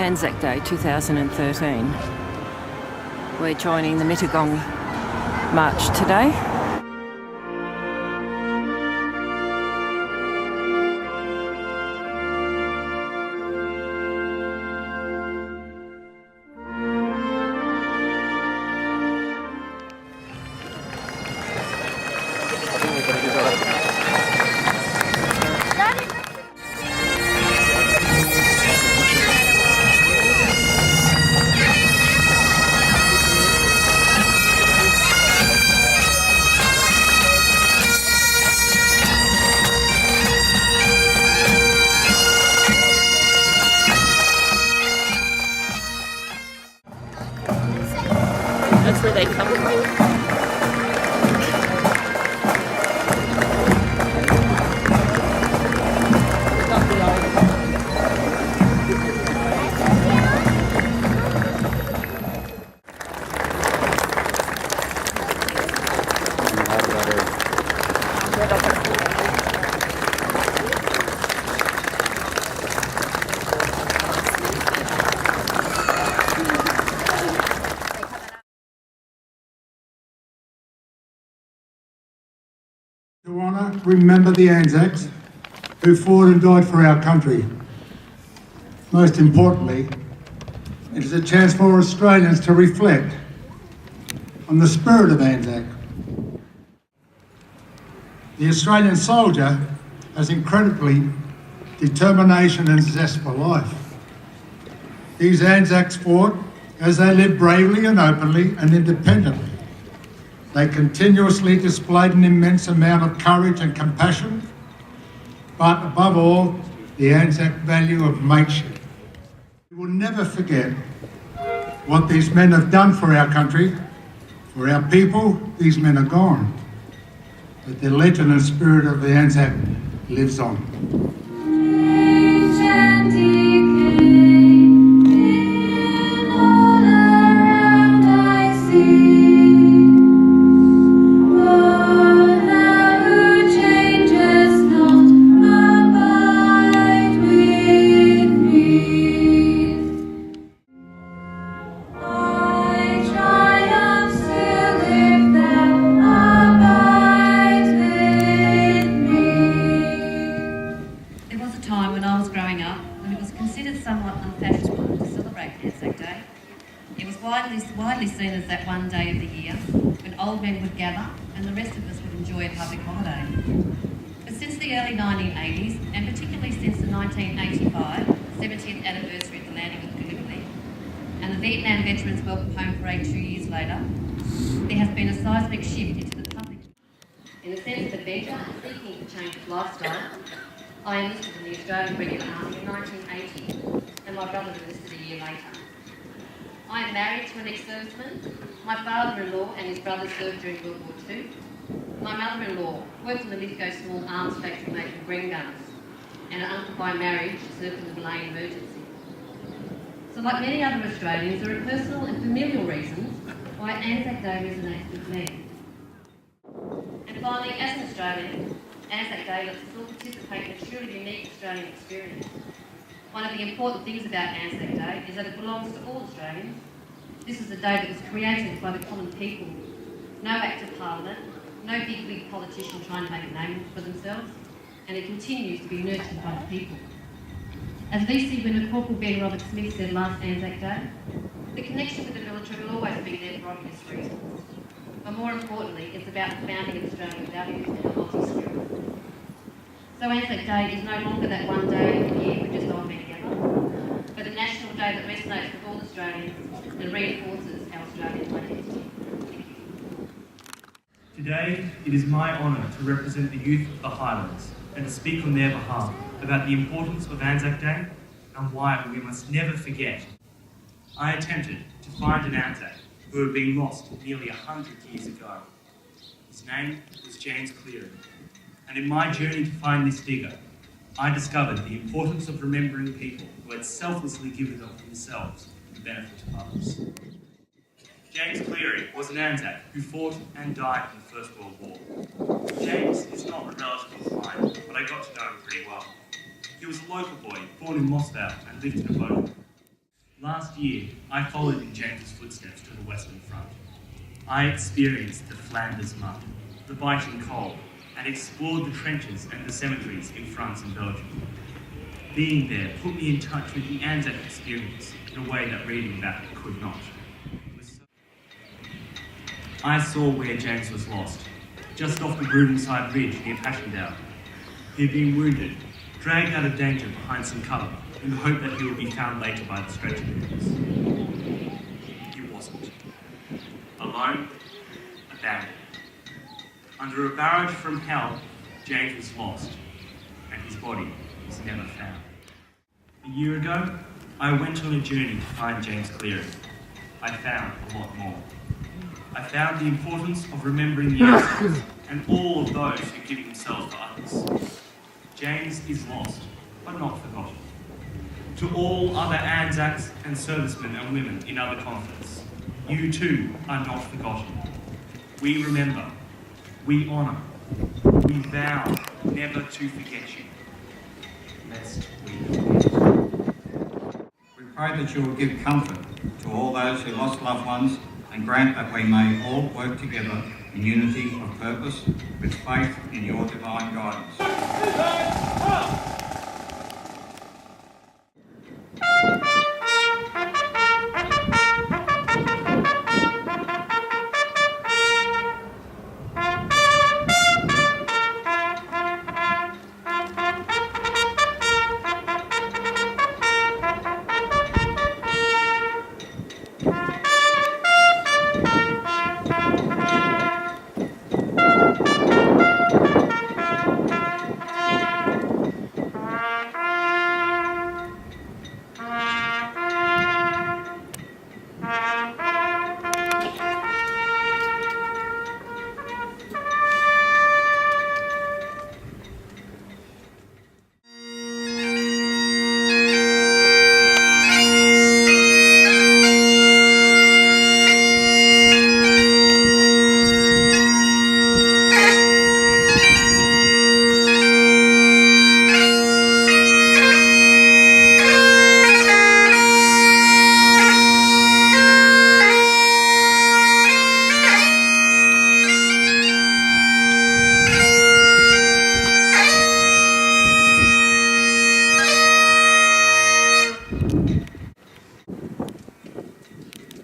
Anzac Day 2013. We're joining the Mittagong march today. That's where they come from. To honour, remember the Anzacs who fought and died for our country. Most importantly, it is a chance for Australians to reflect on the spirit of Anzac. The Australian soldier has incredibly determination and zest for life. These Anzacs fought as they lived bravely and openly and independently. They continuously displayed an immense amount of courage and compassion, but above all, the Anzac value of mateship. We will never forget what these men have done for our country. For our people, these men are gone, but the legend and spirit of the Anzac lives on. Somewhat unfashionable to celebrate Anzac Day. It was widely seen as that one day of the year when old men would gather and the rest of us would enjoy a public holiday. But since the early 1980s, and particularly since the 1985 70th anniversary of the landing of Gallipoli and the Vietnam Veterans Welcome Home Parade 2 years later, there has been a seismic shift into the public. In a sense of adventure and seeking a change of lifestyle, I enlisted in the Australian Regular Army in 1980, and my brother enlisted a year later. I am married to an ex-serviceman. My father-in-law and his brother served during World War II. My mother-in-law worked in the Lithgow small arms factory making Bren guns, and an uncle by marriage served in the Malayan emergency. So like many other Australians, there are personal and familial reasons why Anzac Day resonates with me. And finally, as an Australian, Anzac Day lets us all participate in a truly unique Australian experience. One of the important things about Anzac Day is that it belongs to all Australians. This is a day that was created by the common people. No act of parliament, no big wig politician trying to make a name for themselves, and it continues to be nurtured by the people. As VC winner Corporal Ben Robert Smith said last Anzac Day, the connection with the military will always be there for obvious reasons. But more importantly, it's about the founding of Australian values and a multi-spirit. So Anzac Day is no longer that one day of the year we just all be together, but a national day that resonates with all Australians and reinforces our Australian identity. Thank you. Today, it is my honour to represent the youth of the Highlands and to speak on their behalf about the importance of Anzac Day and why we must never forget. I attempted to find an Anzac who had been lost nearly 100 years ago. His name was James Cleary, and in my journey to find this digger, I discovered the importance of remembering people who had selflessly given of themselves for the benefit of others. James Cleary was an Anzac who fought and died in the First World War. James is not a relative of mine, but I got to know him pretty well. He was a local boy, born in Mossvale and lived in a boat. Last year, I followed in James's footsteps to the Western Front. I experienced the Flanders mud, the biting cold, and explored the trenches and the cemeteries in France and Belgium. Being there put me in touch with the Anzac experience in a way that reading about it could not. I saw where James was lost, just off the Broodenside Ridge near Passchendaele. He had been wounded, dragged out of danger behind some cover, in the hope that he would be found later by the stretcher bearers. He wasn't. Alone, abandoned. Under a barrage from hell, James was lost, and his body was never found. A year ago, I went on a journey to find James Cleary. I found a lot more. I found the importance of remembering the Anzacs and all of those who give themselves for others. James is lost, but not forgotten. To all other Anzacs and servicemen and women in other conflicts, you too are not forgotten. We remember, we honour, we vow never to forget you, lest we forget. We pray that you will give comfort to all those who lost loved ones and grant that we may all work together in unity of purpose with faith in your divine guidance.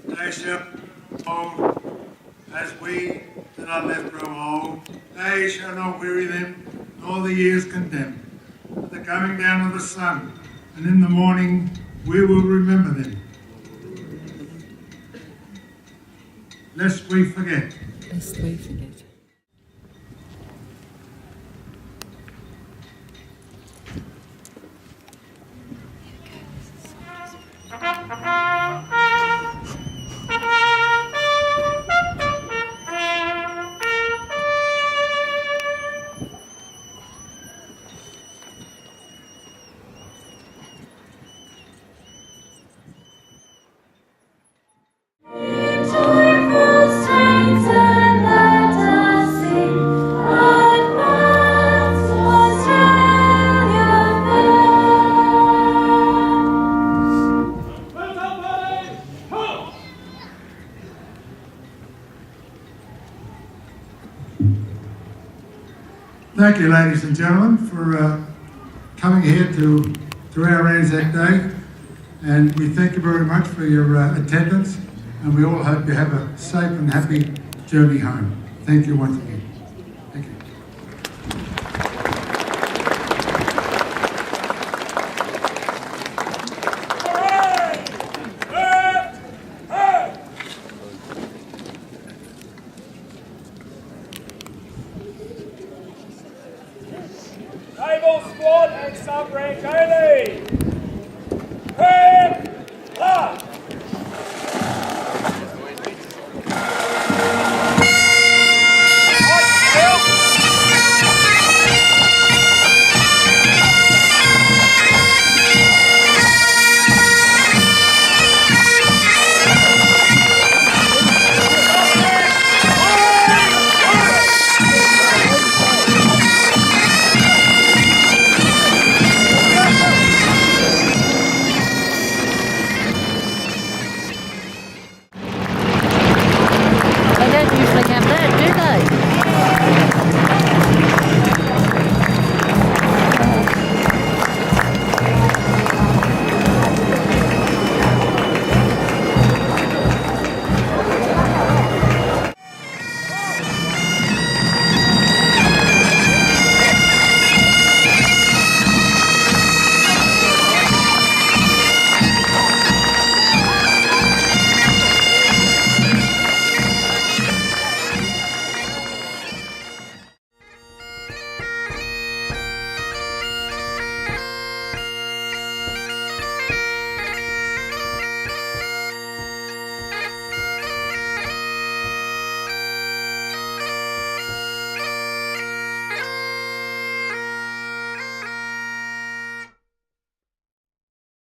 They shall old, as we that are left grow old. They shall not weary them, nor the years condemn. At the coming down of the sun, and in the morning we will remember them. Lest we forget. Lest we forget. Thank you, ladies and gentlemen, for coming here to our Anzac Day, and we thank you very much for your attendance, and we all hope you have a safe and happy journey home. Thank you once again.